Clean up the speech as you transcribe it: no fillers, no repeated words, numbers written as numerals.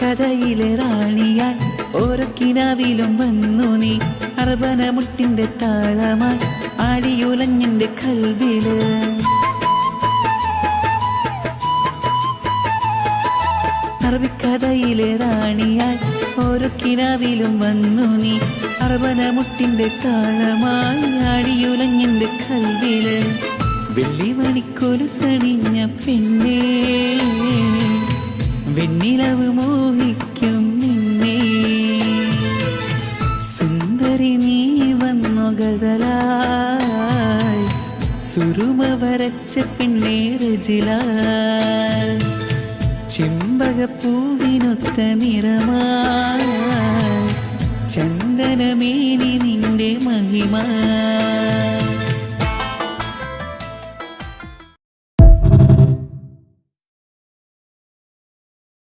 അറബിക്കഥയിലെ റാണിയാൽ ഓരോ കിനാവിലും വന്നു നീ. അർബന മുട്ടിന്റെ താളമായി ആടിയുലഞ്ഞെന്റെ കൽബില്. അറബിക്കഥയിലെ റാണിയാൽ ഓരോ കിനാവിലും വന്നു നീ. അർബന മുട്ടിന്റെ താളമായി ആടിയുലഞ്ഞെന്റെ കൽബില്. വെള്ളിമണിക്കൊലുസണിഞ്ഞ പെണ്ണേ, വെണ്ണിലവ് മോഹിക്കും നിന്നെ. സുന്ദരി നീ വന്നു ഗദലായി, സുറുമ വരച്ച പെണ്ണേ റജിലാൽ. ചെമ്പകപ്പൂവിനൊത്ത നിറമായി ചന്ദനമേനി നിന്റെ മഹിമ.